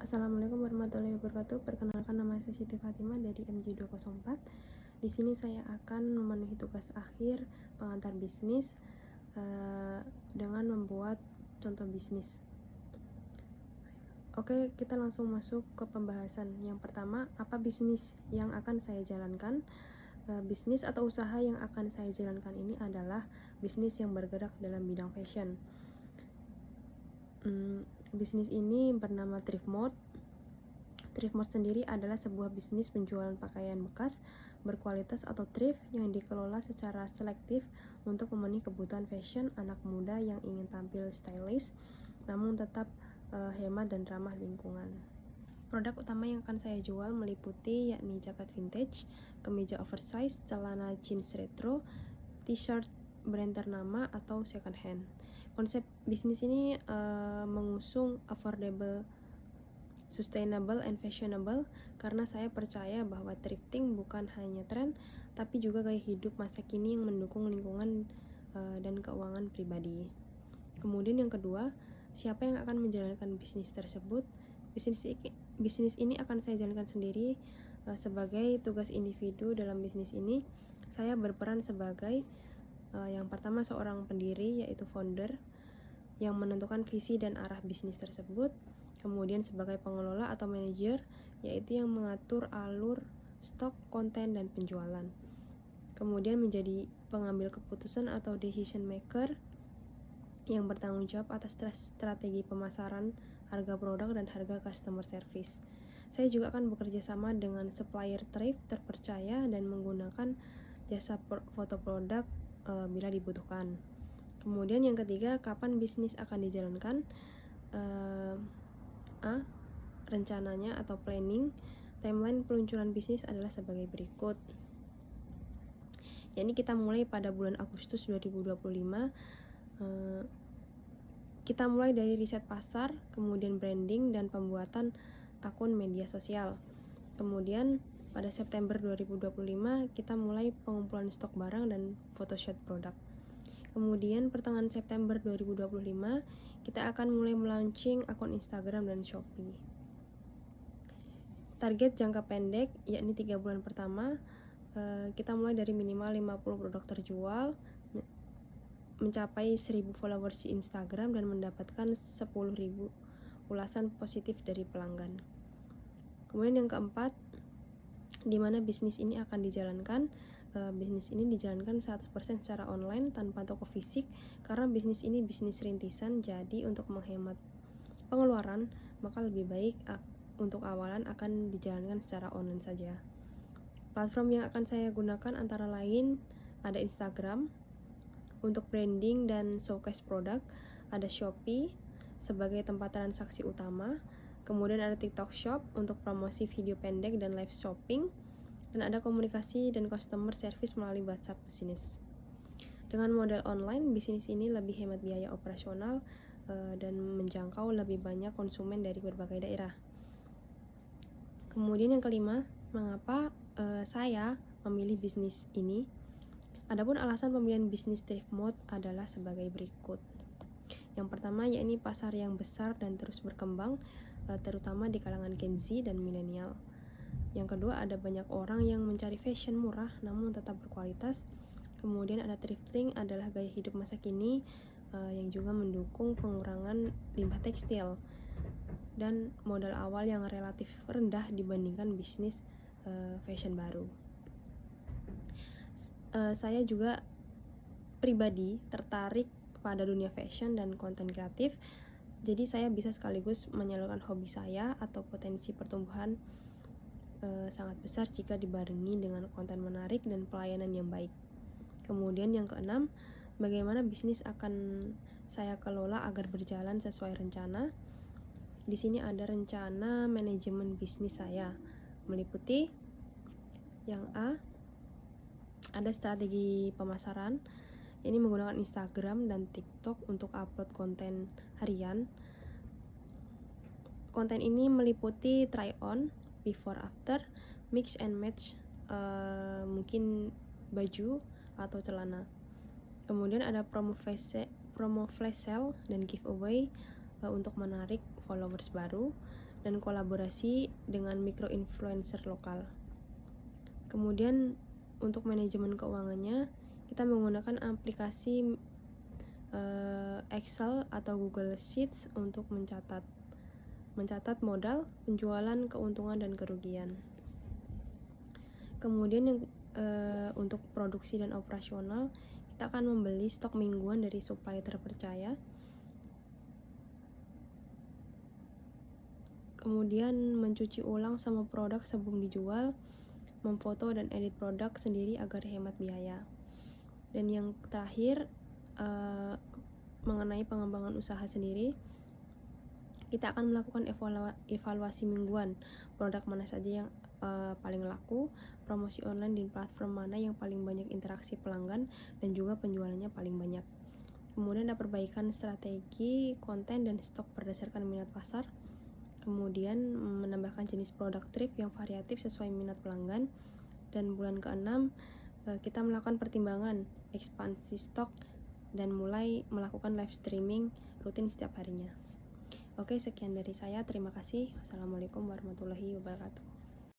Assalamualaikum warahmatullahi wabarakatuh. Perkenalkan, nama saya Siti Fatimah dari MG204. Di sini saya akan memenuhi tugas akhir pengantar bisnis dengan membuat contoh bisnis. Oke, kita langsung masuk ke pembahasan. Yang pertama, apa bisnis yang akan saya jalankan? Bisnis atau usaha yang akan saya jalankan ini adalah bisnis yang bergerak dalam bidang fashion. Bisnis ini bernama Thrift Mode. Thrift Mode sendiri adalah sebuah bisnis penjualan pakaian bekas berkualitas atau thrift yang dikelola secara selektif untuk memenuhi kebutuhan fashion anak muda yang ingin tampil stylish namun tetap hemat dan ramah lingkungan. Produk utama yang akan saya jual meliputi yakni jaket vintage, kemeja oversize, celana jeans retro, t-shirt brand ternama atau second hand. Konsep bisnis ini mengusung affordable, sustainable, and fashionable karena saya percaya bahwa thrifting bukan hanya tren tapi juga gaya hidup masa kini yang mendukung lingkungan dan keuangan pribadi. Kemudian yang kedua, siapa yang akan menjalankan bisnis tersebut? Bisnis ini akan saya jalankan sendiri. Sebagai tugas individu dalam bisnis ini, saya berperan sebagai yang pertama seorang pendiri yaitu founder yang menentukan visi dan arah bisnis tersebut. Kemudian sebagai pengelola atau manajer yaitu yang mengatur alur stok, konten, dan penjualan. Kemudian menjadi pengambil keputusan atau decision maker yang bertanggung jawab atas strategi pemasaran, harga produk, dan harga customer service. Saya juga akan bekerja sama dengan supplier thrift terpercaya dan menggunakan jasa foto produk bila dibutuhkan. Kemudian yang ketiga, kapan bisnis akan dijalankan? Rencananya atau planning. Timeline peluncuran bisnis adalah sebagai berikut. Yakni kita mulai pada bulan Agustus 2025. Kita mulai dari riset pasar, kemudian branding dan pembuatan akun media sosial. Kemudian pada September 2025 kita mulai pengumpulan stok barang dan photoshoot produk. Kemudian pertengahan September 2025 kita akan mulai melaunching akun Instagram dan Shopee. Target jangka pendek yakni 3 bulan pertama, kita mulai dari minimal 50 produk terjual, mencapai 1000 followers di Instagram dan mendapatkan 10.000 ulasan positif dari pelanggan. Kemudian yang keempat, di mana bisnis ini akan dijalankan? Bisnis ini dijalankan 100% secara online tanpa toko fisik karena bisnis ini bisnis rintisan, jadi untuk menghemat pengeluaran maka lebih baik untuk awalan akan dijalankan secara online saja. Platform yang akan saya gunakan antara lain ada Instagram untuk branding dan showcase produk, ada Shopee sebagai tempat transaksi utama, kemudian ada TikTok Shop untuk promosi video pendek dan live shopping, dan ada komunikasi dan customer service melalui WhatsApp Business. Dengan model online, bisnis ini lebih hemat biaya operasional dan menjangkau lebih banyak konsumen dari berbagai daerah. Kemudian yang kelima, mengapa saya memilih bisnis ini? Adapun alasan pemilihan bisnis Thrift Mode adalah sebagai berikut. Yang pertama yakni pasar yang besar dan terus berkembang, terutama di kalangan Gen Z dan milenial. Yang kedua, ada banyak orang yang mencari fashion murah namun tetap berkualitas. Kemudian ada thrifting adalah gaya hidup masa kini yang juga mendukung pengurangan limbah tekstil dan modal awal yang relatif rendah dibandingkan bisnis fashion baru. Saya juga pribadi tertarik pada dunia fashion dan konten kreatif, jadi saya bisa sekaligus menyalurkan hobi saya atau potensi pertumbuhan sangat besar jika dibarengi dengan konten menarik dan pelayanan yang baik. Kemudian yang keenam, bagaimana bisnis akan saya kelola agar berjalan sesuai rencana? Di sini ada rencana manajemen bisnis saya, meliputi yang A, ada strategi pemasaran, ini menggunakan Instagram dan TikTok untuk upload konten harian. Konten ini meliputi try on, before after, mix and match, mungkin baju atau celana. Kemudian ada promo flash sale dan giveaway untuk menarik followers baru. dan kolaborasi dengan micro-influencer lokal. Kemudian untuk manajemen keuangannya, kita menggunakan aplikasi Excel atau Google Sheets untuk mencatat modal, penjualan, keuntungan, dan kerugian. Kemudian yang untuk produksi dan operasional, kita akan membeli stok mingguan dari supplier terpercaya. Kemudian mencuci ulang semua produk sebelum dijual, memfoto dan edit produk sendiri agar hemat biaya. Dan yang terakhir, mengenai pengembangan usaha sendiri, kita akan melakukan evaluasi mingguan, produk mana saja yang paling laku, promosi online di platform mana yang paling banyak interaksi pelanggan, dan juga penjualannya paling banyak. Kemudian ada perbaikan strategi, konten, dan stok berdasarkan minat pasar. Kemudian menambahkan jenis produk thrift yang variatif sesuai minat pelanggan. Dan bulan ke-6 kita melakukan pertimbangan ekspansi stok dan mulai melakukan live streaming rutin setiap harinya. Oke, sekian dari saya. Terima kasih. Wassalamualaikum warahmatullahi wabarakatuh.